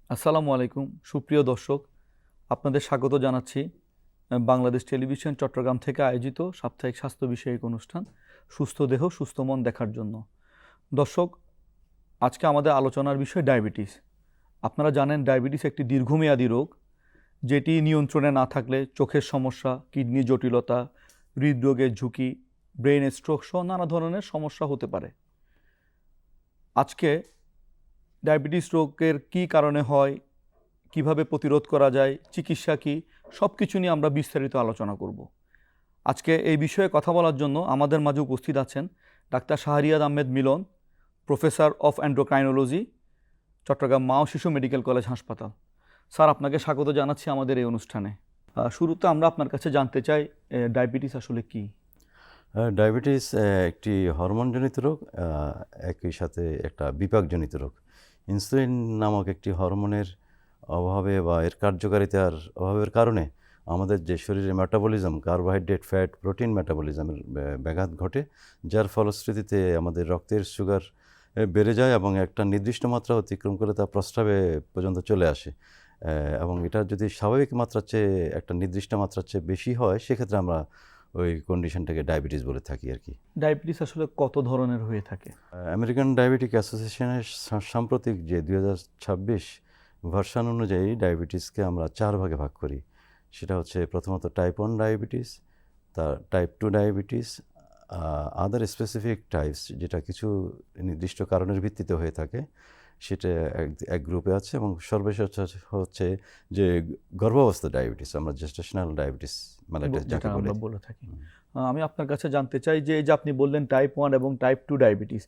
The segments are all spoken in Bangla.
আসসালামু আলাইকুম সুপ্রিয় দর্শক, আপনাদের স্বাগত জানাচ্ছি বাংলাদেশ টেলিভিশন চট্টগ্রাম থেকে আয়োজিত সাপ্তাহিক স্বাস্থ্য বিষয়ক অনুষ্ঠান সুস্থ দেহ সুস্থ মন দেখার জন্য। দর্শক, আজকে আমাদের আলোচনার বিষয় ডায়াবেটিস। আপনারা জানেন ডায়াবেটিস একটি দীর্ঘমেয়াদী রোগ, যেটি নিয়ন্ত্রণে না থাকলে চোখের সমস্যা, কিডনি জটিলতা, হৃদরোগের ঝুঁকি, ব্রেন স্ট্রোক সহ নানা ধরনের সমস্যা হতে পারে। আজকে ডায়াবেটিস রোগের কী কারণে হয়, কিভাবে প্রতিরোধ করা যায়, চিকিৎসা কী, সব কিছু নিয়ে আমরা বিস্তারিত আলোচনা করব। আজকে এই বিষয়ে কথা বলার জন্য আমাদের মাঝে উপস্থিত আছেন doctor Shahriar Ahmed Milon, professor of endocrinology, Chattogram মা ও শিশু মেডিকেল কলেজ হাসপাতাল। স্যার, আপনাকে স্বাগত জানাচ্ছি আমাদের এই অনুষ্ঠানে। শুরুতে আমরা আপনার কাছে জানতে চাই ডায়াবেটিস আসলে কী? ডায়াবেটিস একটি হরমোনজনিত রোগ, একই সাথে একটা বিপাকজনিত রোগ। ইনসুলিন নামক একটি হরমোনের অভাবে বা এর কার্যকারিতার অভাবের কারণে আমাদের যে শরীরের মেটাবলিজম, কার্বোহাইড্রেট, ফ্যাট, প্রোটিন মেটাবলিজমের ব্যাঘাত ঘটে, যার ফলশ্রুতিতে আমাদের রক্তের সুগার বেড়ে যায় এবং একটা নির্দিষ্ট মাত্রা অতিক্রম করে তা প্রস্রাবে পর্যন্ত চলে আসে। এবং এটা যদি স্বাভাবিক মাত্রার চেয়ে একটা নির্দিষ্ট মাত্রার চেয়ে বেশি হয়, সেক্ষেত্রে আমরা ওই কন্ডিশনটাকে ডায়াবেটিস বলে থাকি আর কি। ডায়াবেটিস আসলে কত ধরনের হয়ে থাকে? আমেরিকান ডায়াবেটিক অ্যাসোসিয়েশনের সাম্প্রতিক যে 2026 ভার্সান অনুযায়ী ডায়াবেটিসকে আমরা 4 ভাগে ভাগ করি। সেটা হচ্ছে প্রথমত টাইপ 1 ডায়াবেটিস, তার টাইপ 2 ডায়াবেটিস, আদার স্পেসিফিক টাইপস, যেটা কিছু নির্দিষ্ট কারণের ভিত্তিতে হয়ে থাকে, সেটা এক গ্রুপে আছে। এবং সর্বশেষ হচ্ছে যে গর্ভাবস্থা ডায়াবেটিস, আমরা জেস্টেশনাল ডায়াবেটিস মেলাইটাস যেটা যাকে আমরা বলে। বলে থাকি। আমি আপনার কাছে জানতে চাই যে এই যে আপনি বললেন টাইপ 1 এবং টাইপ 2 ডায়াবেটিস,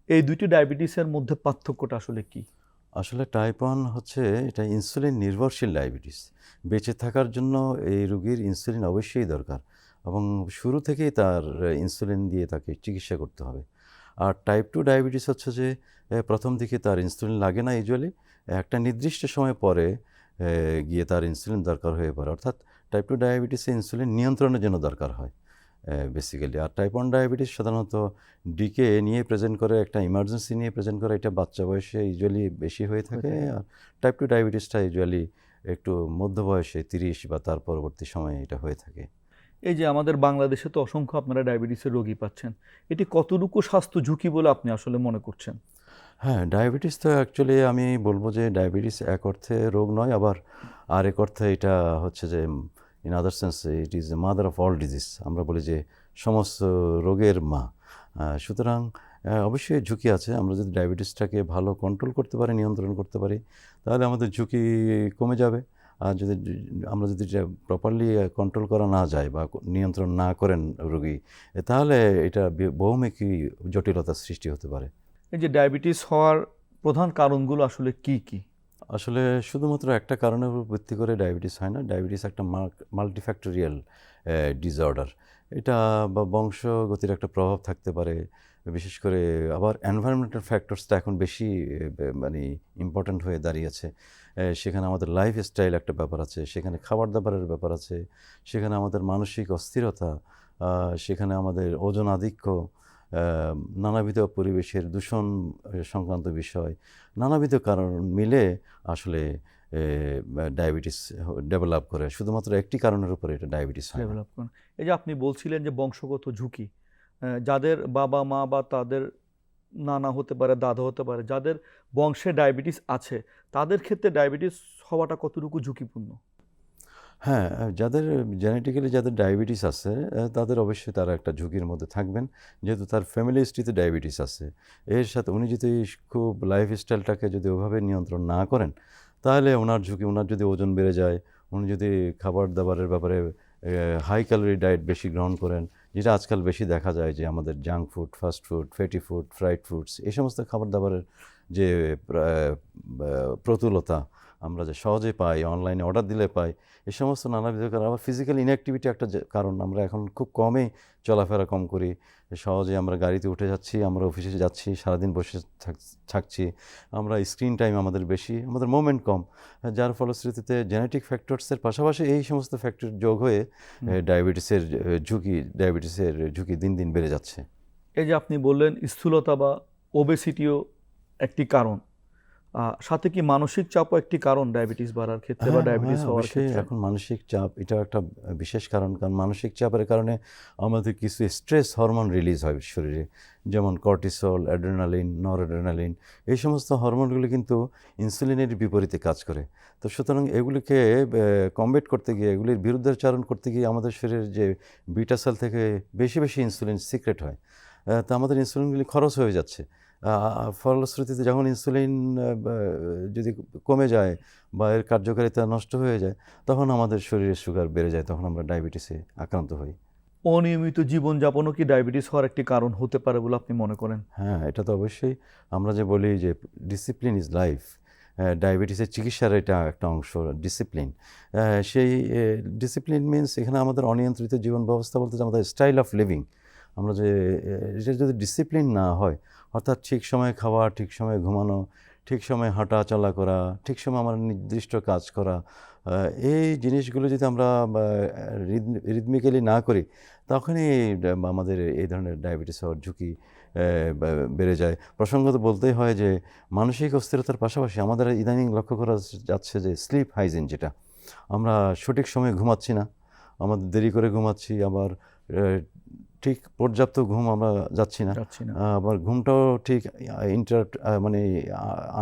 এই দুইটি ডায়াবেটিসের মধ্যে পার্থক্যটা আসলে কি? আসলে টাইপ 1 হচ্ছে এটা ইনসুলিন নির্ভরশীল ডায়াবেটিস। বেঁচে থাকার জন্য এই রোগীর ইনসুলিন অবশ্যই দরকার এবং শুরু থেকেই তার ইনসুলিন দিয়ে তাকে চিকিৎসা করতে হবে। আর টাইপ 2 ডায়াবেটিস হচ্ছে যে প্রথম দিকে তার ইনসুলিন লাগে না ইউজুয়ালি, একটা নির্দিষ্ট সময় পরে গিয়ে তার ইনসুলিন দরকার হয়ে পড়ে। অর্থাৎ টাইপ 2 ডায়াবেটিসে ইনসুলিন নিয়ন্ত্রণের জন্য দরকার হয় বেসিক্যালি। আর টাইপ 1 ডায়াবেটিস সাধারণত ডিকে নিয়ে প্রেজেন্ট করে, একটা ইমার্জেন্সি নিয়ে প্রেজেন্ট করে, এটা বাচ্চা বয়সে ইউজুয়ালি বেশি হয়ে থাকে। আর টাইপ 2 ডায়াবেটিসটা ইউজুয়ালি একটু মধ্য বয়সে 30 বা তার পরবর্তী সময়ে এটা হয়ে থাকে। এই যে আমাদের বাংলাদেশে তো অসংখ্য আপনারা ডায়াবেটিসের রোগী পাচ্ছেন, এটি কতটুকু স্বাস্থ্য ঝুঁকি বলে আপনি আসলে মনে করছেন? হ্যাঁ, ডায়াবেটিস তো অ্যাকচুয়ালি আমি বলবো যে ডায়াবেটিস এক অর্থে রোগ নয়, আবার আরেক অর্থে এটা হচ্ছে যে in other sense it is a mother of all disease. আমরা বলি যে সমস্ত রোগের মা। সুতরাং অবশ্যই ঝুঁকি আছে। আমরা যদি ডায়াবেটিসটাকে ভালো কন্ট্রোল করতে পারি, নিয়ন্ত্রণ করতে পারি, তাহলে আমাদের ঝুঁকি কমে যাবে। আর যদি আমরা যদি প্রপারলি কন্ট্রোল করা না যায় বা নিয়ন্ত্রণ না করেন রোগী, তাহলে এটা বহুমুখী জটিলতার সৃষ্টি হতে পারে। এই যে ডায়াবেটিস হওয়ার প্রধান কারণগুলো আসলে কি কি? আসলে শুধুমাত্র একটা কারণের উপর ভিত্তি করে ডায়াবেটিস হয় না। ডায়াবেটিস একটা মাল্টিফ্যাক্টোরিয়াল ডিসঅর্ডার। এটা বা বংশগতির একটা প্রভাব থাকতে পারে। বিশেষ করে আবার এনভায়রনমেন্টাল ফ্যাক্টরসটা এখন বেশি মানে ইম্পর্ট্যান্ট হয়ে দাঁড়িয়েছে। সেখানে আমাদের লাইফস্টাইল একটা ব্যাপার আছে, সেখানে খাবার-দাবারের ব্যাপার আছে, সেখানে আমাদের মানসিক অস্থিরতা, সেখানে আমাদের ওজন আধিক্য, নানাবিধ পরিবেশের দূষণ সংক্রান্ত বিষয়, নানাবিধ কারণ মিলে আসলে ডায়াবেটিস ডেভেলপ করে। শুধুমাত্র একটি কারণের উপরে এটা ডায়াবেটিস হয় না। ডেভেলপ করেন। এই যে আপনি বলছিলেন যে বংশগত ঝুঁকি, যাদের বাবা মা বা তাদের নানা হতে পারে, দাদা হতে পারে, যাদের বংশে ডায়াবেটিস আছে, তাদের ক্ষেত্রে ডায়াবেটিস হওয়াটা কতটুকু ঝুঁকিপূর্ণ? হ্যাঁ, যাদের জেনেটিক্যালি যাদের ডায়াবেটিস আছে, তাদের অবশ্যই তারা একটা ঝুঁকির মধ্যে থাকবেন। যেহেতু তার ফ্যামিলি হিস্ট্রিতে ডায়াবেটিস আছে। এর সাথে উনি যদি খুব লাইফস্টাইলটাকে যদি ওভাবে নিয়ন্ত্রণ না করেন, তাহলে ওনার ঝুঁকি, ওনার যদি ওজন বেড়ে যায়, উনি যদি খাবার-দাবারের ব্যাপারে হাই ক্যালোরি ডায়েট বেশি গ্রহণ করেন, যেটা আজকাল বেশি দেখা যায় যে আমাদের junk food, fast food, fatty food, fried foods, এই সমস্ত খাবার-দাবারের যে প্রতুলতা আমরা যে সহজে পাই, অনলাইনে অর্ডার দিলে পাই, এই সমস্ত নানাবিধ কারণ। আবার ফিজিক্যাল ইনঅ্যাক্টিভিটি একটা কারণ। আমরা এখন খুব কমই চলাফেরা কম করি। সহজে আমরা গাড়িতে উঠে যাচ্ছি, আমরা অফিসে যাচ্ছি, সারাদিন বসে থাকছি। আমরা স্ক্রিন টাইম আমাদের বেশি, আমাদের মুভমেন্ট কম, যার ফলশ্রুতিতে জেনেটিক ফ্যাক্টরসের পাশাপাশি এই সমস্ত ফ্যাক্টর যোগ হয়ে ডায়াবেটিসের ঝুঁকি দিন দিন বেড়ে যাচ্ছে। এই যে আপনি বললেন স্থূলতা বা ওবেসিটিও একটি কারণ। সাথে কি মানসিক চাপও একটি কারণ ডায়াবেটিস বাড়ার ক্ষেত্রে বা ডায়াবেটিস হওয়ার অবশ্যই ক্ষেত্রে? এখন মানসিক চাপ এটাও একটা বিশেষ কারণ মানসিক চাপের কারণে আমাদের কিছু স্ট্রেস হরমোন রিলিজ হয় শরীরে, যেমন কর্টিসল, অ্যাড্রেনালিন, নরঅ্যাড্রেনালিন। এই সমস্ত হরমোনগুলো কিন্তু ইনসুলিনের বিপরীতে কাজ করে। তো সুতরাং এগুলিকে কমবেট করতে গিয়ে, এগুলির বিরুদ্ধাচরণ করতে গিয়ে আমাদের শরীরের যে বিটা সেল থেকে বেশি বেশি ইনসুলিন সিক্রেট হয়। তো আমাদের ইনসুলিনগুলি খরচ হয়ে যাচ্ছে। ফলশ্রুতিতে যখন ইনসুলিন যদি কমে যায় বা এর কার্যকারিতা নষ্ট হয়ে যায়, তখন আমাদের শরীরে সুগার বেড়ে যায়, তখন আমরা ডায়াবেটিসে আক্রান্ত হই। অনিয়মিত জীবনযাপনও কি ডায়াবেটিস হওয়ার একটি কারণ হতে পারে বলে আপনি মনে করেন? হ্যাঁ, এটা তো অবশ্যই। আমরা যে বলি যে ডিসিপ্লিন ইজ লাইফ, ডায়াবেটিসের চিকিৎসার এটা একটা অংশ, ডিসিপ্লিন। সেই ডিসিপ্লিন মিনস এখানে আমাদের অনিয়ন্ত্রিত জীবন ব্যবস্থা বলতে আমাদের স্টাইল অফ লিভিং। আমরা যে এটা যদি ডিসিপ্লিন না হয়, অর্থাৎ ঠিক সময়ে খাওয়া, ঠিক সময়ে ঘুমানো, ঠিক সময়ে হাঁটা চলা করা, ঠিক সময়ে আমার নির্দিষ্ট কাজ করা, এই জিনিসগুলো যদি আমরা রিদমিক্যালি না করি, তখনই আমাদের এই ধরনের ডায়াবেটিস হওয়ার ঝুঁকি বেড়ে যায়। প্রসঙ্গত বলতেই হয় যে মানসিক অস্থিরতার পাশাপাশি আমাদের ইদানিং লক্ষ্য করা যাচ্ছে যে স্লিপ হাইজিন, যেটা আমরা সঠিক সময়ে ঘুমাচ্ছি না, আমাদের দেরি করে ঘুমাচ্ছি, আবার ঠিক পর্যাপ্ত ঘুম আমরা যাচ্ছি না, আবার ঘুমটাও ঠিক মানে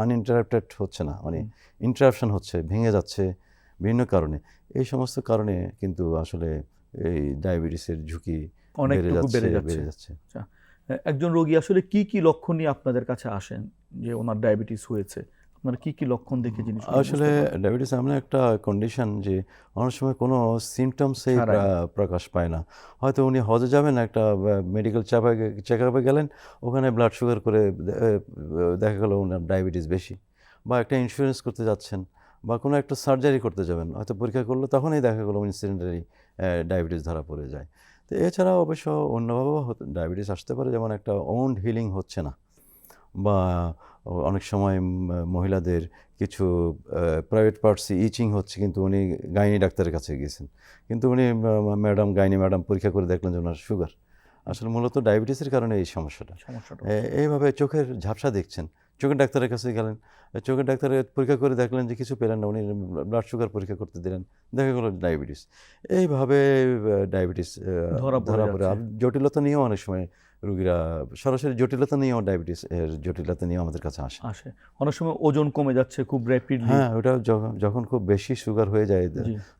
আনইন্টারাপ্টেড হচ্ছে না, মানে ইন্টারাপশন হচ্ছে, ভেঙে যাচ্ছে বিভিন্ন কারণে। এই সমস্ত কারণে কিন্তু আসলে এই ডায়াবেটিসের ঝুঁকি বেড়ে যাচ্ছে। একজন রোগী আসলে কি কি লক্ষণ নিয়ে আপনাদের কাছে আসেন যে ওনার ডায়াবেটিস হয়েছে? আপনারা কি কি লক্ষণ দেখে জিনিস? আসলে ডায়াবেটিস এমন একটা কন্ডিশন যে অনেক সময় কোনো সিমটমসেই প্রকাশ পায় না। হয়তো উনি হজে যাবেন, একটা মেডিকেল চেক আপে গেলেন, ওখানে ব্লাড সুগার করে দেখা গেল ওনার ডায়াবেটিস বেশি। বা একটা ইন্স্যুরেন্স করতে যাচ্ছেন বা কোনো একটা সার্জারি করতে যাবেন, হয়তো পরীক্ষা করলো, তখনই দেখা গেলো ইনসিডেন্টালি ডায়াবেটিস ধরা পড়ে যায়। তো এছাড়াও অবশ্য অন্যভাবেও ডায়াবেটিস আসতে পারে, যেমন একটা ওন্ড হিলিং হচ্ছে না, বা অনেক সময় মহিলাদের কিছু প্রাইভেট পার্টসে ইচিং হচ্ছে, কিন্তু উনি গাইনি ডাক্তারের কাছে গিয়েছেন, কিন্তু উনি গাইনি ম্যাডাম পরীক্ষা করে দেখলেন যে ওনার সুগার। আসলে মূলত ডায়াবেটিসের কারণে এই সমস্যাটা। এইভাবে চোখের ঝাপসা দেখছেন, চোখের ডাক্তারের কাছে গেলেন, চোখের ডাক্তারের পরীক্ষা করে দেখলেন যে কিছু পেলেন না, উনি ব্লাড সুগার পরীক্ষা করতে দিলেন, দেখা গেল ডায়াবেটিস। এইভাবে ডায়াবেটিস ধরা পড়ে। আর জটিলতা নিয়েও অনেক সময় রোগীরা সরাসরি জটিলতা নিয়েও ডায়াবেটিস এর জটিলতা নিয়েও আমাদের কাছে আসে। অনেক সময় ওজন কমে যাচ্ছে খুব র্যাপিডলি। হ্যাঁ, ওটা যখন খুব বেশি সুগার হয়ে যায়,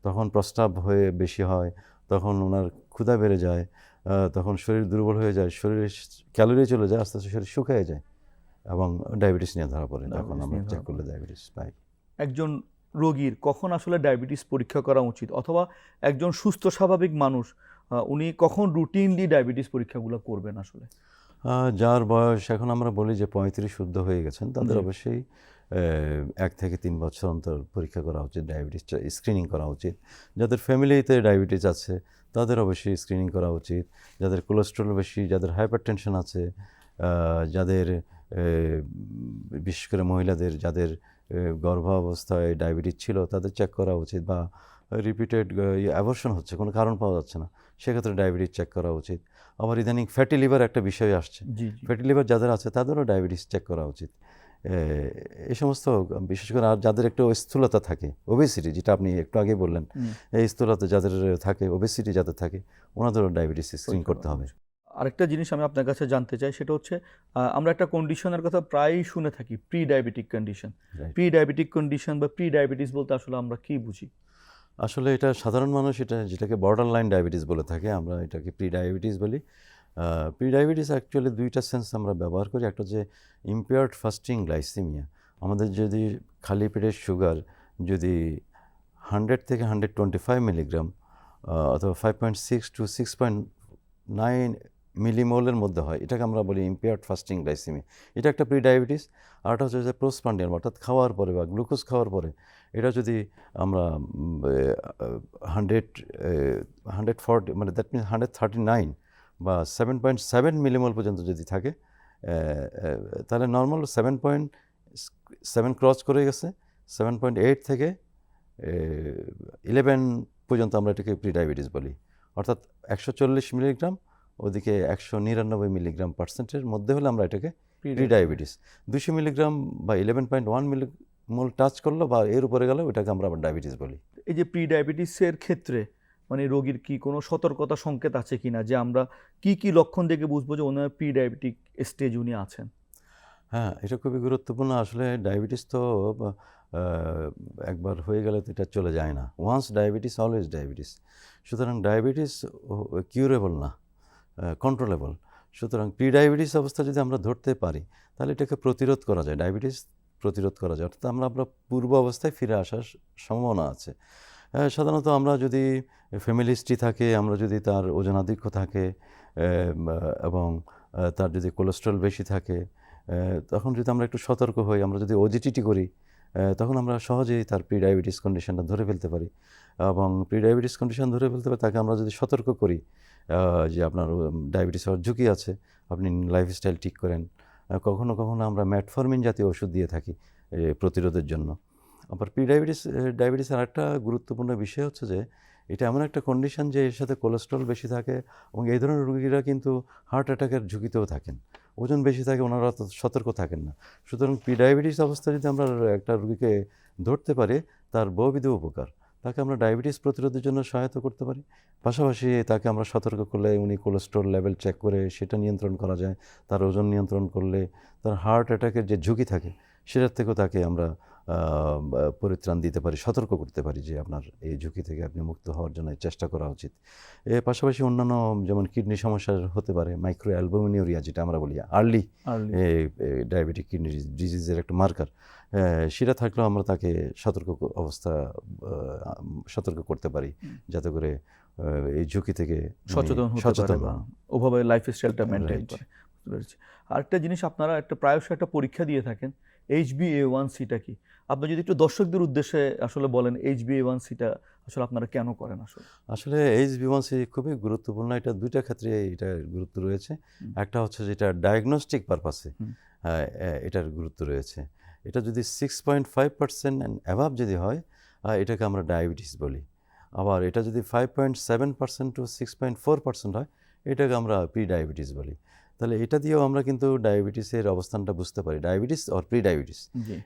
তখন প্রস্রাব হয়ে বেশি হয়, তখন ওনার ক্ষুধা বেড়ে যায়, তখন শরীর দুর্বল হয়ে যায়, শরীরে ক্যালোরি চলে যায়, আস্তে আস্তে শরীর শুকিয়ে যায় এবং ডায়াবেটিস নিয়ে ধরা পড়ে। তখন আমরা চেক করলে ডায়াবেটিস পাই। একজন রোগীর কখন আসলে ডায়াবেটিস পরীক্ষা করা উচিত, অথবা একজন সুস্থ স্বাভাবিক মানুষ উনি কখন রুটিনলি ডায়াবেটিস পরীক্ষাগুলো করবেন? আসলে যার বয়স এখন আমরা বলি যে 35 শুদ্ধ হয়ে গেছেন, তাদের অবশ্যই 1 থেকে 3 বছর অন্তর পরীক্ষা করা উচিত, ডায়াবেটিস স্ক্রিনিং করা উচিত। যাদের ফ্যামিলিতে ডায়াবেটিস আছে তাদের অবশ্যই স্ক্রিনিং করা উচিত। যাদের কোলেস্ট্রল বেশি, যাদের হাইপারটেনশন আছে, যাদের বিশেষ করে মহিলাদের যাদের গর্ভাবস্থায় ডায়াবেটিস ছিল, তাদের চেক করা উচিত। বা রিপিটেড অ্যাবর্শন হচ্ছে, কোনো কারণ পাওয়া যাচ্ছে না, সেক্ষেত্রে ডায়াবেটিস চেক করা উচিত। আবার ইদানিং ফ্যাটি লিভার একটা বিষয় আসছে, ফ্যাটি লিভার যাদের আছে তাদেরও ডায়াবেটিস চেক করা উচিত। এই সমস্ত বিশেষ করে আর যাদের একটু স্থূলতা থাকে, ওবেসিটি, যেটা আপনি একটু আগে বললেন, এই স্থূলতা যাদের থাকে, ওবেসিটি যাদের থাকে, ওনাদেরও ডায়াবেটিস স্ক্রিন করতে হবে। আরেকটা জিনিস আমি আপনার কাছে জানতে চাই, সেটা হচ্ছে আমরা একটা কন্ডিশনের কথা প্রায়ই শুনে থাকি, pre diabetic condition. Pre diabetic condition বা প্রি ডায়াবেটিস বলতে আসলে আমরা কি বুঝি? আসলে এটা সাধারণ মানুষ যেটাকে বর্ডার লাইন ডায়াবেটিস বলে থাকে, আমরা এটাকে প্রি ডায়াবেটিস বলি। প্রি ডায়াবেটিস অ্যাকচুয়ালি দুইটা সেন্স আমরা ব্যবহার করি। একটা হচ্ছে ইম্পেয়ার্ড ফাস্টিং গ্লাইসেমিয়া, আমাদের যদি খালি পেটের সুগার যদি 100 থেকে 125 মিলিগ্রাম অথবা 5.6 to 6.9 মিলিমোলের মধ্যে হয়, এটাকে আমরা বলি ইম্পেয়ার্ড ফাস্টিং গ্লাইসেমিয়া। এটা একটা প্রি ডায়াবেটিস। আরটা হচ্ছে যে পোস্টপান্ডিয়াম, অর্থাৎ খাওয়ার পরে বা গ্লুকোজ খাওয়ার পরে এটা যদি আমরা 140 মানে দ্যাট মিনস 139 বা 7.7 মিলিমোল পর্যন্ত যদি থাকে, তাহলে নর্মাল 7.7 ক্রস করে গেছে, 7.8 থেকে 11 পর্যন্ত আমরা এটাকে প্রি ডায়াবেটিস বলি। অর্থাৎ 140 মিলিগ্রাম ওদিকে 199 মিলিগ্রাম পার্সেন্টের মধ্যে হলে আমরা এটাকে প্রি ডায়াবেটিস 200 মিলিগ্রাম বা 11.1 মিলিমোল টাচ করলো বা এর উপরে গেলে ওটাকে আমরা আবার ডায়াবেটিস বলি। এই যে প্রি ডায়াবেটিসের ক্ষেত্রে মানে রোগীর কি কোনো সতর্কতা সংকেত আছে কিনা, যে আমরা কি কি লক্ষণ দেখে বুঝবো যে ওনার প্রি ডায়াবেটিক স্টেজ উনি আছেন? হ্যাঁ, এটা খুবই গুরুত্বপূর্ণ। আসলে ডায়াবেটিস তো একবার হয়ে গেলে তো এটা চলে যায় না। Once diabetes always diabetes. সুতরাং ডায়াবেটিস কিউরেবল না, কন্ট্রোলেবল। সুতরাং প্রি ডায়াবেটিস অবস্থা যদি আমরা ধরতে পারি তাহলে এটাকে প্রতিরোধ করা যায়, ডায়াবেটিস প্রতিরোধ করা যায়, অর্থাৎ আমরা পূর্ব অবস্থায় ফিরে আসার সম্ভাবনা আছে। সাধারণত আমরা যদি ফ্যামিলি হিস্ট্রি থাকে, আমরা যদি তার ওজনাধিক্য থাকে এবং তার যদি কোলেস্ট্রল বেশি থাকে, তখন যদি আমরা একটু সতর্ক হই, আমরা যদি ওজিটিটি করি, তখন আমরা সহজেই তার প্রি ডায়াবেটিস কন্ডিশনটা ধরে ফেলতে পারি। এবং প্রি ডায়াবেটিস কন্ডিশন ধরে ফেলতে পারি তাকে আমরা যদি সতর্ক করি যে আপনার ডায়াবেটিস হওয়ার ঝুঁকি আছে, আপনি লাইফস্টাইল ঠিক করেন। কখনো কখনো আমরা ম্যাটফরমিন জাতীয় ওষুধ দিয়ে থাকি প্রতিরোধের জন্য। আবার প্রি ডায়াবেটিসের আরেকটা গুরুত্বপূর্ণ বিষয় হচ্ছে যে এটা এমন একটা কন্ডিশন যে এর সাথে কোলেস্ট্রল বেশি থাকে এবং এই ধরনের রোগীরা কিন্তু হার্ট অ্যাটাকের ঝুঁকিতেও থাকেন। ওজন বেশি থাকে, ওনারা তো সতর্ক থাকেন না। সুতরাং প্রি ডায়াবেটিস অবস্থায় যদি আমরা একটা রোগীকে ধরতে পারি তার বহুবিধ উপকার। তাকে আমরা ডায়াবেটিস প্রতিরোধের জন্য সহায়তা করতে পারি, পাশাপাশি তাকে আমরা সতর্ক করলে উনি কোলেস্ট্রল লেভেল চেক করে সেটা নিয়ন্ত্রণ করা যায়। তার ওজন নিয়ন্ত্রণ করলে তার হার্ট অ্যাটাকের যে ঝুঁকি থাকে সেটার থেকেও তাকে আমরা পরিত্রাণ দিতে পারি, সতর্ক করতে পারি যে আপনার এই ঝুঁকি থেকে আপনি মুক্ত হওয়ার জন্য চেষ্টা করা উচিত। এর পাশাপাশি অন্যান্য যেমন কিডনি সমস্যা হতে পারে, মাইক্রো অ্যালবুমিনুরিয়া যেটা আমরা বলি আর্লি ডায়াবেটিক কিডনি ডিজিজের একটা মার্কার, সেটা থাকলেও আমরা তাকে সতর্ক করতে পারি যাতে করে এই ঝুঁকি থেকে সচেতন ওভাবে লাইফস্টাইলটা মেনটেন করে। বুঝতে পেরেছি। আরেকটা জিনিস, আপনারা প্রায়শই একটা পরীক্ষা দিয়ে থাকেন, HbA1cটা কি? আপনি যদি একটু দর্শকদের উদ্দেশ্যে আসলে বলেন HbA1cটা আসলে আপনারা কেন করেন? আসলে HbA1c খুবই গুরুত্বপূর্ণ। এটা দুইটা ক্ষেত্রে এটার গুরুত্ব রয়েছে। একটা হচ্ছে যেটা ডায়াগনস্টিক পারপাসে এটার গুরুত্ব রয়েছে। এটা যদি 6.5% অ্যান্ড অ্যাভাব যদি হয় এটাকে আমরা ডায়াবেটিস বলি। আবার এটা যদি 5.7% টু 6.4% হয় এটাকে আমরা প্রি ডায়াবেটিস বলি। তাহলে এটা দিয়েও আমরা কিন্তু ডায়াবেটিসের অবস্থানটা বুঝতে পারি, ডায়াবেটিস অর প্রি ডায়াবেটিস,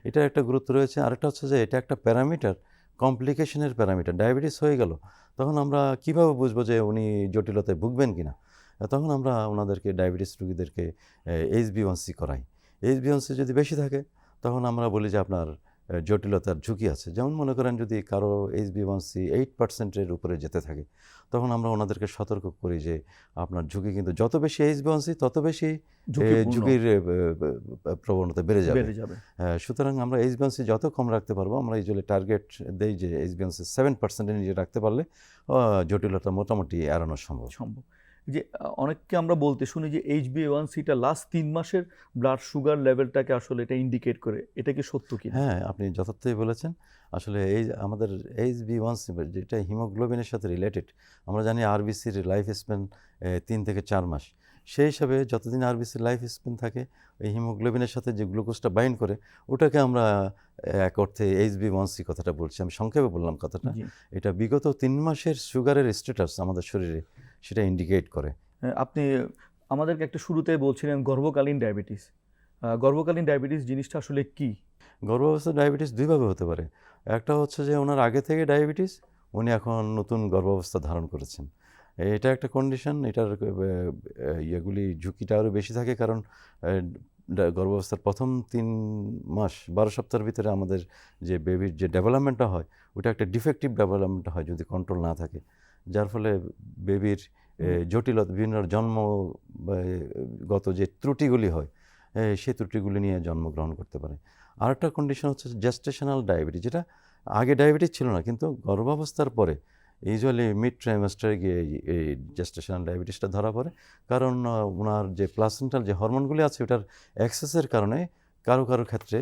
এটার একটা গুরুত্ব রয়েছে। আরেকটা হচ্ছে যে এটা একটা প্যারামিটার, কমপ্লিকেশনের প্যারামিটার। ডায়াবেটিস হয়ে গেল তখন আমরা কীভাবে বুঝবো যে উনি জটিলতায় ভুগবেন কিনা? তখন আমরা ওনাদেরকে ডায়াবেটিস রোগীদেরকে HbA1c করাই। HbA1c যদি বেশি থাকে তখন আমরা বলি যে আপনার জটিলতার ঝুঁকি আছে। যেমন মনে করেন যদি কারো HbA1c 8%-এর উপরে যেতে থাকে তখন আমরা ওনাদেরকে সতর্ক করি যে আপনার ঝুঁকি কিন্তু যত বেশি HbA1c তত বেশি ঝুঁকির প্রবণতা বেড়ে যাবে। সুতরাং আমরা HbA1c যত কম রাখতে পারবো, আমরা এই জন্য টার্গেট দেই যে HbA1c 7%-এর নিচে রাখতে পারলে জটিলতা মোটামুটি এড়ানো সম্ভব। যে অনেককে আমরা বলতে শুনি যে HbA1cটা লাস্ট 3 মাসের ব্লাড সুগার লেভেলটাকে আসলে এটা ইন্ডিকেট করে, এটা কি সত্য কি? হ্যাঁ, আপনি যথার্থই বলেছেন। আসলে আমাদের HbA1c যেটা হিমোগ্লোবিনের সাথে রিলেটেড, আমরা জানি আরবিসির লাইফ স্প্যান 3 থেকে 4 মাস। সেই হিসাবে যতদিন আরবিসির লাইফ স্প্যান থাকে এই হিমোগ্লোবিনের সাথে যে গ্লুকোজটা বাইন্ড করে ওটাকে আমরা এক অর্থে HbA1c কথাটা বলছি। আমি সংক্ষেপে বললাম কথাটা। এটা বিগত 3 মাসের সুগারের স্ট্যাটাস আমাদের শরীরে সেটা ইন্ডিকেট করে। আপনি আমাদেরকে একটা শুরুতে বলছিলেন গর্ভকালীন ডায়াবেটিস। গর্ভকালীন ডায়াবেটিস জিনিসটা আসলে কি? গর্ভাবস্থায় ডায়াবেটিস দুইভাবে হতে পারে। একটা হচ্ছে যে ওনার আগে থেকে ডায়াবেটিস, উনি এখন নতুন গর্ভাবস্থা ধারণ করেছেন, এটা একটা কন্ডিশন। এটার ঝুঁকিটা আরও বেশি থাকে কারণ গর্ভাবস্থার প্রথম 3 মাস 12 সপ্তাহের ভিতরে আমাদের যে বেবির যে ডেভেলপমেন্টটা হয় ওটা একটা ডিফেক্টিভ ডেভেলপমেন্ট হয় যদি কন্ট্রোল না থাকে, যার ফলে বেবির জটিলতা বিভিন্ন জন্মগত যে ত্রুটিগুলি হয় সেই ত্রুটিগুলি নিয়ে জন্মগ্রহণ করতে পারে। আরেকটা কন্ডিশন হচ্ছে জেস্টেশনাল ডায়াবেটিস, যেটা আগে ডায়াবেটিস ছিল না কিন্তু গর্ভাবস্থার পরে ইউজুয়ালি মিড ট্রাইমাস্টারে গিয়ে এই জেস্টেশনাল ডায়াবেটিসটা ধরা পড়ে। কারণ ওনার যে প্লাসেন্টাল যে হরমোনগুলি আছে ওটার এক্সেসের কারণে কারো ক্ষেত্রে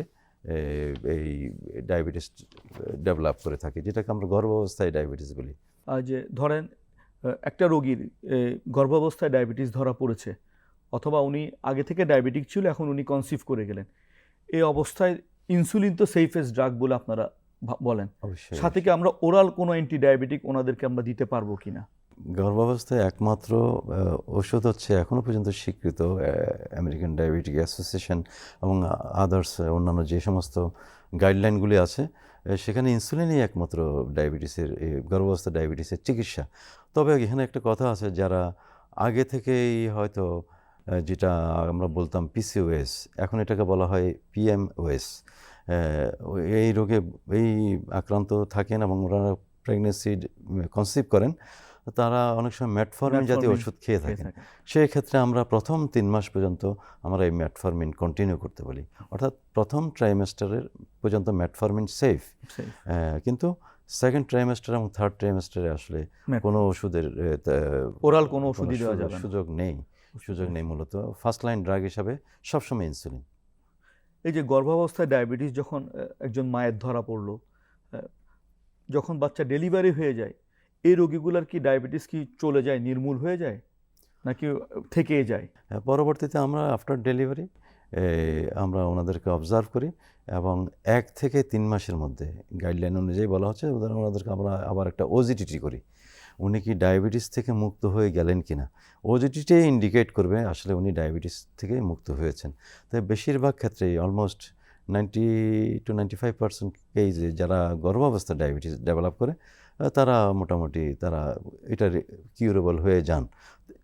এই ডায়াবেটিস ডেভেলপ করে থাকে, যেটাকে আমরা গর্ভাবস্থায় ডায়াবেটিস বলি। যে ধরেন একটা রোগীর গর্ভাবস্থায় ডায়াবেটিস ধরা পড়েছে, অথবা উনি আগে থেকে ডায়াবেটিক ছিল, এখন উনি কনসিভ করে গেলেন, এই অবস্থায় ইনসুলিন তো সেফেস্ট ড্রাগ বলে আপনারা বলেন, সাথে কি আমরা ওরাল কোনো অ্যান্টি ডায়াবেটিক ওনাদেরকে আমরা দিতে পারবো কিনা? গর্ভাবস্থায় একমাত্র ওষুধ হচ্ছে এখনও পর্যন্ত স্বীকৃত আমেরিকান ডায়াবেটিক অ্যাসোসিয়েশন এবং আদার্স অন্যান্য যে সমস্ত গাইডলাইনগুলি আছে, সেখানে ইনসুলিনই একমাত্র ডায়াবেটিসের গর্ভাবস্থা ডায়াবেটিসের চিকিৎসা। তবে এখানে একটা কথা আছে, যারা আগে থেকেই হয়তো যেটা আমরা বলতাম পিসিওএস, এখন এটাকে বলা হয় পিএমওএস, এই রোগে এই আক্রান্ত থাকেন এবং ওরা প্রেগনেন্সি কনসিভ করেন, তারা অনেক সময় মেটফরমিন জাতীয় ওষুধ খেয়ে থাকেন। সেই ক্ষেত্রে আমরা প্রথম 3 মাস পর্যন্ত আমরা এই মেটফরমিন কন্টিনিউ করতে বলি, অর্থাৎ প্রথম ট্রাইমেস্টারের পর্যন্ত মেটফরমিন সেফ। কিন্তু সেকেন্ড ট্রাইমেস্টার এবং থার্ড ট্রাইমেস্টারে আসলে কোনো ওষুধের ওরাল কোনো ওষুধই দেওয়া যাবে না, সুযোগ নেই। মূলত ফার্স্ট লাইন ড্রাগ হিসাবে সবসময় ইনসুলিন। এই যে গর্ভাবস্থায় ডায়াবেটিস যখন একজন মায়ের ধরা পড়লো, যখন বাচ্চা ডেলিভারি হয়ে যায়, এই রোগীগুলোর কি ডায়াবেটিস কি চলে যায়, নির্মূল হয়ে যায়, নাকি থেকে যায়? পরবর্তীতে আমরা আফটার ডেলিভারি আমরা ওনাদেরকে অবজার্ভ করি এবং 1 থেকে 3 মাসের মধ্যে গাইডলাইন অনুযায়ী বলা হচ্ছে ওনাদেরকে আমরা আবার একটা ওজিটিটি করি, উনি কি ডায়াবেটিস থেকে মুক্ত হয়ে গেলেন কিনা। ওজিটিটাই ইন্ডিকেট করবে আসলে উনি ডায়াবেটিস থেকে মুক্ত হয়েছেন। তাই বেশিরভাগ ক্ষেত্রেই অলমোস্ট 90 to 95% কেসে যারা গর্ভাবস্থা ডায়াবেটিস ডেভেলপ করে তারা মোটামুটি এটা কিউরেবল হয়ে যান।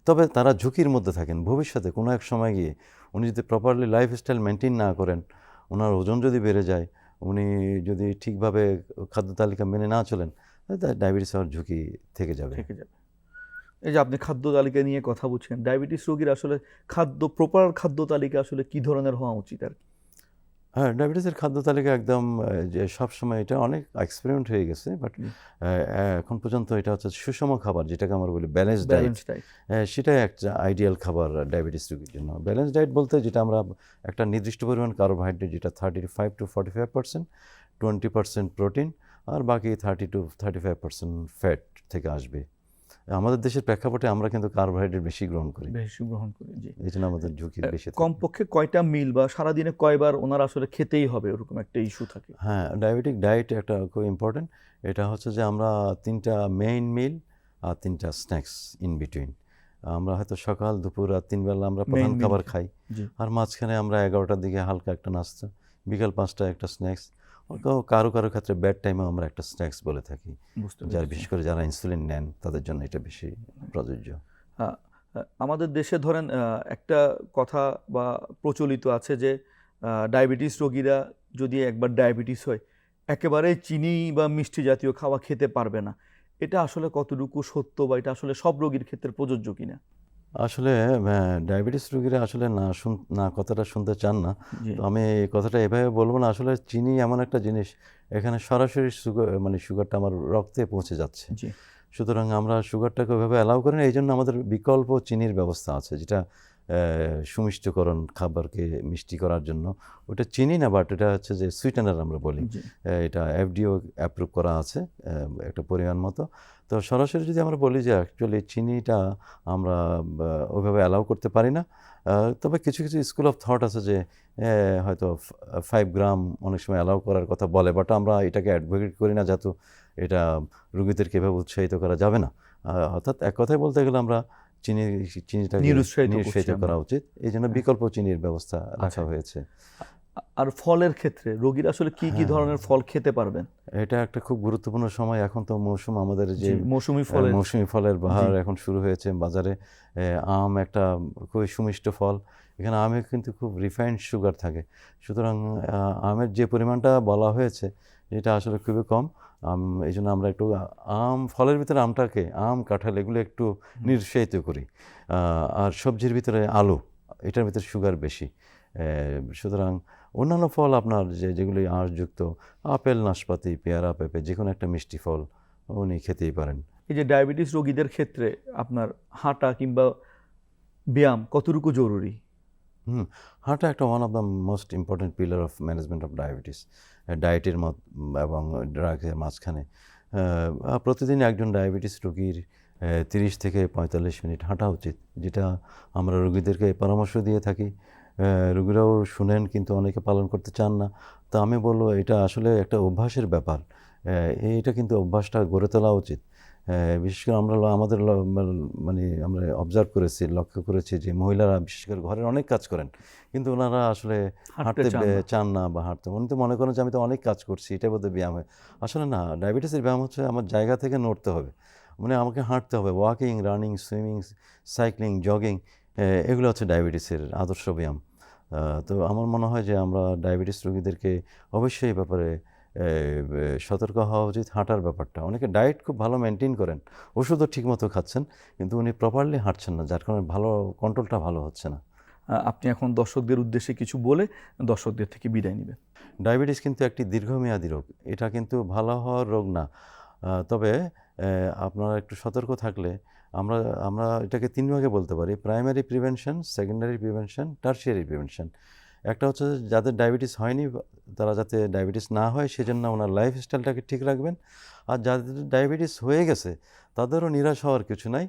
তবে তারা ঝুঁকির মধ্যে থাকেন, ভবিষ্যতে কোনো এক সময় গিয়ে উনি যদি প্রপারলি লাইফস্টাইল মেনটেন না করেন, ওনার ওজন যদি বেড়ে যায়, উনি যদি ঠিকভাবে খাদ্য তালিকা মেনে না চলেন, ডায়াবেটিস হওয়ার ঝুঁকি থেকে যাবে। এই যে আপনি খাদ্য তালিকা নিয়ে কথা বলছেন, ডায়াবেটিস রোগীর আসলে প্রপার খাদ্য তালিকা আসলে কি ধরনের হওয়া উচিত আর কি? হ্যাঁ, ডায়াবেটিসের খাদ্য তালিকা একদম যে সবসময় এটা অনেক এক্সপেরিমেন্ট হয়ে গেছে, বাট এখন পর্যন্ত এটা হচ্ছে সুষম খাবার, যেটাকে আমরা বলি ব্যালেন্স ডায়েট, সেটাই একটা আইডিয়াল খাবার ডায়াবেটিস রোগীর জন্য। ব্যালেন্স ডায়েট বলতে যেটা আমরা একটা নির্দিষ্ট পরিমাণ কার্বোহাইড্রেট, যেটা 35 to 45%, 20% প্রোটিন, আর বাকি 30 to 35% ফ্যাট থেকে আসবে। আমাদের দেশের প্রেক্ষাপটে আমরা কিন্তু কার্বোহাইড্রেট বেশি গ্রহণ করি, জি, এই জন্য আমাদের ঝুঁকি বেশি। কমপক্ষে কয়টা মিল বা সারাদিনে কয়বার ওনার আসলে খেতেই হবে, ওরকম একটা ইস্যু থাকে? হ্যাঁ, ডায়াবেটিক ডায়েট একটা খুব ইম্পর্টেন্ট। এটা হচ্ছে যে আমরা 3টা মেইন মিল আর 3টা স্ন্যাক্স ইন বিটুইন। আমরা হয়তো সকাল, দুপুর আর 3 বেলা আমরা প্রধান খাবার খাই, আর মাঝখানে আমরা 11টার দিকে হালকা একটা নাস্তা, বিকাল 5টায় একটা স্ন্যাক্স, কারো ক্ষেত্রে ব্যাড টাইমে আমরা একটা স্ন্যাক্স বলে থাকি। যারা বিশেষ করে যারা ইনসুলিন নেন তাদের জন্য এটা বেশি প্রযোজ্য। আমাদের দেশে ধরেন একটা কথা বা প্রচলিত আছে যে ডায়াবেটিস রোগীরা যদি একবার ডায়াবেটিস হয়, একেবারে চিনি বা মিষ্টি জাতীয় খাওয়া খেতে পারবে না। এটা আসলে কতটুকু সত্য, বা এটা আসলে সব রোগীর ক্ষেত্রে প্রযোজ্য কিনা? আসলে ডায়াবেটিস রোগীরা আসলে না কথাটা শুনতে চান না। তো আমি এই কথাটা এভাবে বলবো না। আসলে চিনি এমন একটা জিনিস, এখানে সরাসরি সুগারটা আমার রক্তে পৌঁছে যাচ্ছে। সুতরাং আমরা সুগারটাকে ওইভাবে অ্যালাউ করি না। এই জন্য আমাদের বিকল্প চিনির ব্যবস্থা আছে, যেটা সুমিষ্টকরণ, খাবারকে মিষ্টি করার জন্য। ওটা চিনি না, বাট এটা হচ্ছে যে সুইটেনার আমরা বলি। এটা এফডিও অ্যাপ্রুভ করা আছে একটা পরিমাণ মতো। তো সরাসরি যদি আমরা বলি যে অ্যাকচুয়ালি চিনিটা আমরা ওইভাবে অ্যালাউ করতে পারি না। তবে কিছু স্কুল অফ থট আছে যে হয়তো 5 গ্রাম অনেক সময় অ্যালাউ করার কথা বলে, বাট আমরা এটাকে অ্যাডভোকেট করি না, যেহেতু এটা রোগীদেরকে এভাবে উৎসাহিত করা যাবে না। অর্থাৎ এক কথায় বলতে গেলে আমরা চিনিটা নিরুৎসাহিত করা উচিত, এই জন্য বিকল্প চিনির ব্যবস্থা রাখা হয়েছে। আর ফলের ক্ষেত্রে রোগীরা আসলে কি কি ধরনের ফল খেতে পারবেন? এটা একটা খুব গুরুত্বপূর্ণ সময়। এখন তো মৌসুম, আমাদের যে মৌসুমি ফলের বাহার এখন শুরু হয়েছে বাজারে। আম একটা খুবই সুমিষ্ট ফল, এখানে আমে কিন্তু খুব রিফাইন্ড সুগার থাকে। সুতরাং আমের যে পরিমাণটা বলা হয়েছে এটা আসলে খুবই কম। এই জন্য আমরা একটু ফলের ভিতরে আম, কাঁঠাল এগুলো একটু নিরুৎসাহিত করি। আর সবজির ভিতরে আলু, এটার ভিতরে সুগার বেশি। সুতরাং অন্যান্য ফল আপনার যেগুলি আঁশযুক্ত, আপেল, নাশপাতি, পেয়ারা, পেঁপে, যে কোনো একটা মিষ্টি ফল উনি খেতেই পারেন। এই যে ডায়াবেটিস রোগীদের ক্ষেত্রে আপনার হাঁটা কিংবা ব্যায়াম কতটুকু জরুরি? হাঁটা একটা one of the most important pillar of management of diabetes. ডায়েটের এবং ড্রাগের মাঝখানে প্রতিদিন একজন ডায়াবেটিস রোগীর 30 থেকে 45 মিনিট হাঁটা উচিত, যেটা আমরা রোগীদেরকে পরামর্শ দিয়ে থাকি। রোগীরাও শুনেন, কিন্তু অনেকে পালন করতে চান না। তো আমি বলবো এটা আসলে একটা অভ্যাসের ব্যাপার। এইটা কিন্তু অভ্যাসটা গড়ে তোলা উচিত। বিশেষ করে আমাদের মানে আমরা অবজার্ভ করেছি, লক্ষ্য করেছি যে মহিলারা বিশেষ করে ঘরের অনেক কাজ করেন, কিন্তু ওনারা আসলে হাঁটতে চান না। চান না বা হাঁটতে, উনি তো মনে করেন যে আমি তো অনেক কাজ করছি, এটা বোধহয় ব্যায়াম হয়। আসলে না, ডায়াবেটিসের ব্যায়াম হচ্ছে আমার জায়গা থেকে নড়তে হবে, মানে আমাকে হাঁটতে হবে, walking, running, swimming, cycling, jogging, এগুলো হচ্ছে ডায়াবেটিসের আদর্শ ব্যায়াম। তো আমার মনে হয় যে আমরা ডায়াবেটিস রোগীদেরকে অবশ্যই এই ব্যাপারে সতর্ক হওয়া উচিত। হাঁটার ব্যাপারটা, অনেকে ডায়েট খুব ভালো মেনটেন করেন, ওষুধও ঠিকমতো খাচ্ছেন, কিন্তু উনি প্রপারলি হাঁটছেন না, যার কারণে ভালো কন্ট্রোলটা ভালো হচ্ছে না। আপনি এখন দর্শকদের উদ্দেশ্যে কিছু বলে দর্শকদের থেকে বিদায় নেবেন। ডায়াবেটিস কিন্তু একটি দীর্ঘমেয়াদী রোগ, এটা কিন্তু ভালো হওয়ার রোগ না। তবে আপনারা একটু সতর্ক থাকলে আমরা আমরা এটাকে 3 ভাগে বলতে পারি: primary prevention, secondary prevention, tertiary prevention. একটা হচ্ছে যাদের ডায়াবেটিস হয়নি তারা যাতে ডায়াবেটিস না হয় সেজন্য ওনার লাইফস্টাইলটাকে ঠিক রাখবেন। আর যাদের ডায়াবেটিস হয়ে গেছে তাদেরও নিরাশ হওয়ার কিছু নাই।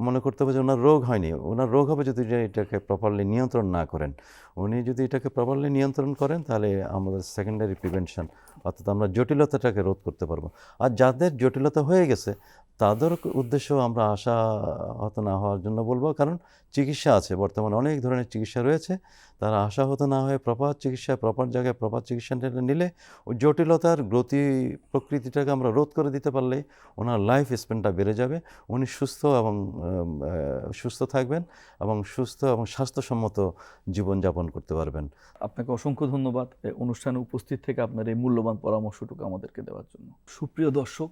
মনে করতে হবে যে ওনার রোগ হয়নি, ওনার রোগ হবে যদি এটাকে প্রপারলি নিয়ন্ত্রণ না করেন। উনি যদি এটাকে প্রপারলি নিয়ন্ত্রণ করেন তাহলে আমাদের সেকেন্ডারি প্রিভেনশন, অর্থাৎ আমরা জটিলতাটাকে রোধ করতে পারবো। আর যাদের জটিলতা হয়ে গেছে তাদের উদ্দেশ্য আমরা আশাহত না হওয়ার জন্য বলবো, কারণ চিকিৎসা আছে, বর্তমানে অনেক ধরনের চিকিৎসা রয়েছে। তারা আশাহত না হয়ে প্রপার চিকিৎসা, প্রপার জায়গায় প্রপার চিকিৎসাটা নিলে ওই জটিলতার গতি প্রকৃতিটাকে আমরা রোধ করে দিতে পারলেই ওনার লাইফ স্প্যানটা বেড়ে যাবে, উনি সুস্থ থাকবেন এবং সুস্থ এবং স্বাস্থ্যসম্মত জীবনযাপন করতে পারবেন। আপনাকে অসংখ্য ধন্যবাদ এই অনুষ্ঠানে উপস্থিত থেকে আপনার এই মূল্যবান পরামর্শটুকু আমাদেরকে দেওয়ার জন্য। সুপ্রিয় দর্শক,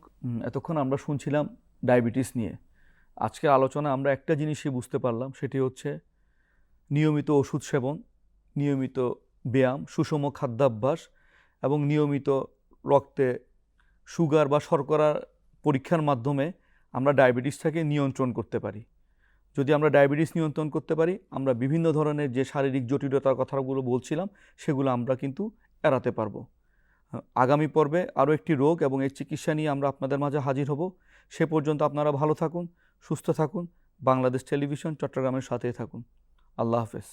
এতক্ষণ আমরা শুনছিলাম ডায়াবেটিস নিয়ে। আজকের আলোচনা আমরা একটা জিনিসই বুঝতে পারলাম, সেটি হচ্ছে নিয়মিত ওষুধ সেবন, নিয়মিত ব্যায়াম, সুষম খাদ্যাভ্যাস এবং নিয়মিত রক্তে সুগার বা শর্করা পরীক্ষার মাধ্যমে আমরা ডায়াবেটিসটাকে নিয়ন্ত্রণ করতে পারি। যদি আমরা ডায়াবেটিস নিয়ন্ত্রণ করতে পারি, আমরা বিভিন্ন ধরনের যে শারীরিক জটিলতার কথাগুলো বলছিলাম সেগুলো আমরা কিন্তু এড়াতে পারবো। আগামী পর্বে আরও একটি রোগ এবং এর চিকিৎসা নিয়ে আমরা আপনাদের মাঝে হাজির হব। সে পর্যন্ত আপনারা ভালো থাকুন, সুস্থ থাকুন, বাংলাদেশ টেলিভিশন চট্টগ্রামের সাথেই থাকুন। আল্লাহ হাফেজ।